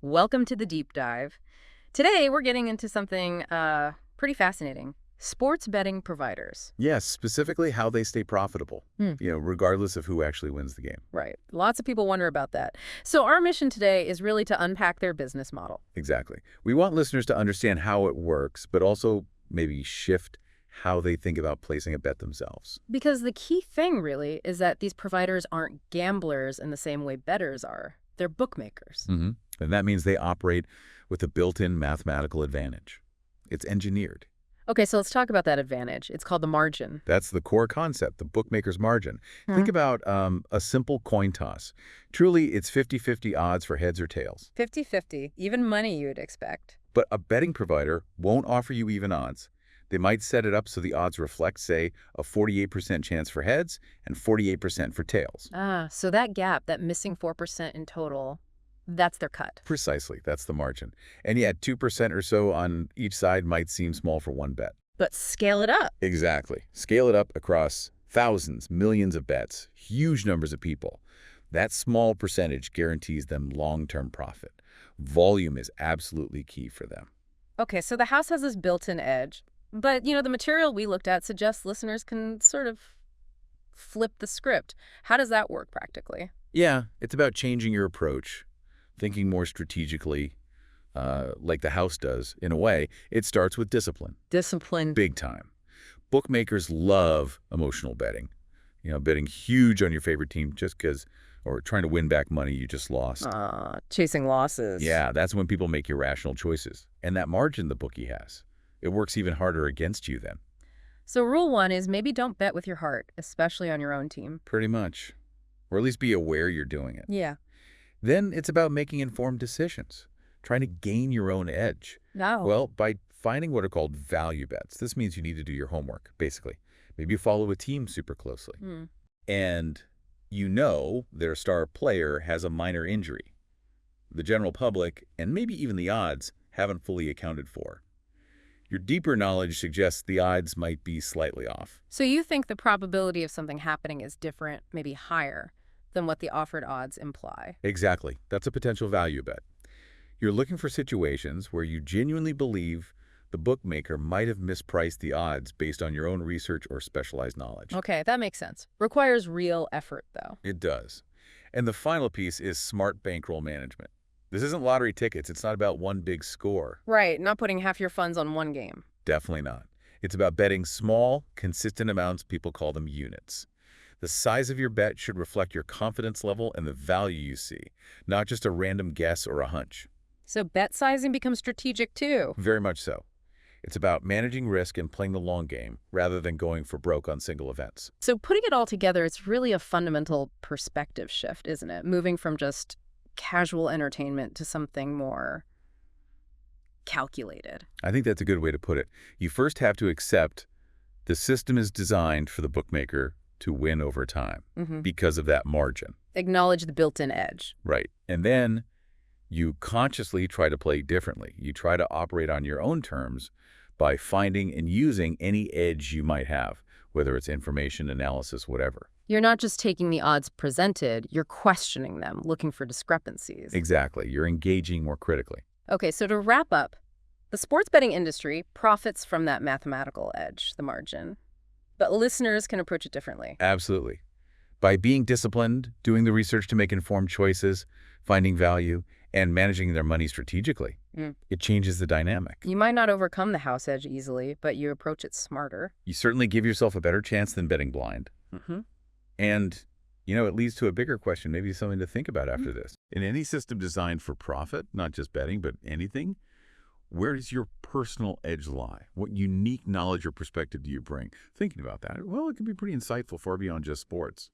Welcome to the deep dive. Today, we're getting into something pretty fascinating. Sports betting providers. Yes, specifically how they stay profitable, Hmm. regardless of who actually wins the game. Right. Lots of people wonder about that. So our mission today is really to unpack their business model. Exactly. We want listeners to understand how it works, but also maybe shift how they think about placing a bet themselves. Because the key thing, really, is that these providers aren't gamblers in the same way bettors are. They're bookmakers. hmm And that means they operate with a built-in mathematical advantage. It's engineered. Okay, so let's talk about that advantage. It's called the margin. That's the core concept, the bookmaker's margin. Think about a simple coin toss. Truly, it's 50-50 odds for heads or tails. 50-50, even money you'd expect. But a betting provider won't offer you even odds. They might set it up so the odds reflect, say, a 48% chance for heads and 48% for tails. So that gap, that missing 4% in total, that's their cut. Precisely, that's the margin. And yet 2% or so on each side might seem small for one bet. But scale it up. Exactly. Scale it up across thousands, millions of bets, huge numbers of people. That small percentage guarantees them long-term profit. Volume is absolutely key for them. Okay, so the house has this built-in edge. But, the material we looked at suggests listeners can sort of flip the script. How does that work practically? Yeah, it's about changing your approach, thinking more strategically, like the house does. In a way, it starts with discipline. Discipline. Big time. Bookmakers love emotional betting. Betting huge on your favorite team just because, or trying to win back money you just lost. Chasing losses. Yeah, that's when people make irrational choices. And that margin the bookie has, it works even harder against you then. So rule one is maybe don't bet with your heart, especially on your own team. Pretty much. Or at least be aware you're doing it. Yeah. Then it's about making informed decisions, trying to gain your own edge. No. Well, by finding what are called value bets. This means you need to do your homework, basically. Maybe you follow a team super closely. And their star player has a minor injury. The general public, and maybe even the odds, haven't fully accounted for. Your deeper knowledge suggests the odds might be slightly off. So you think the probability of something happening is different, maybe higher, than what the offered odds imply? Exactly. That's a potential value bet. You're looking for situations where you genuinely believe the bookmaker might have mispriced the odds based on your own research or specialized knowledge. Okay, that makes sense. Requires real effort, though. It does. And the final piece is smart bankroll management. This isn't lottery tickets. It's not about one big score. Right, not putting half your funds on one game. Definitely not. It's about betting small, consistent amounts. People call them units. The size of your bet should reflect your confidence level and the value you see, not just a random guess or a hunch. So bet sizing becomes strategic, too. Very much so. It's about managing risk and playing the long game rather than going for broke on single events. So putting it all together, it's really a fundamental perspective shift, isn't it? Moving from just casual entertainment to something more calculated. I think that's a good way to put it. You first have to accept the system is designed for the bookmaker to win over time because of that margin. Acknowledge the built-in edge. Right. And then you consciously try to play differently. You try to operate on your own terms by finding and using any edge you might have, whether it's information, analysis, whatever. You're not just taking the odds presented, you're questioning them, looking for discrepancies. Exactly. You're engaging more critically. Okay, so to wrap up, the sports betting industry profits from that mathematical edge, the margin. But listeners can approach it differently. Absolutely. By being disciplined, doing the research to make informed choices, finding value, and managing their money strategically, it changes the dynamic. You might not overcome the house edge easily, but you approach it smarter. You certainly give yourself a better chance than betting blind. And, it leads to a bigger question, maybe something to think about after this. In any system designed for profit, not just betting, but anything, where does your personal edge lie? What unique knowledge or perspective do you bring? Thinking about that, well, it can be pretty insightful far beyond just sports.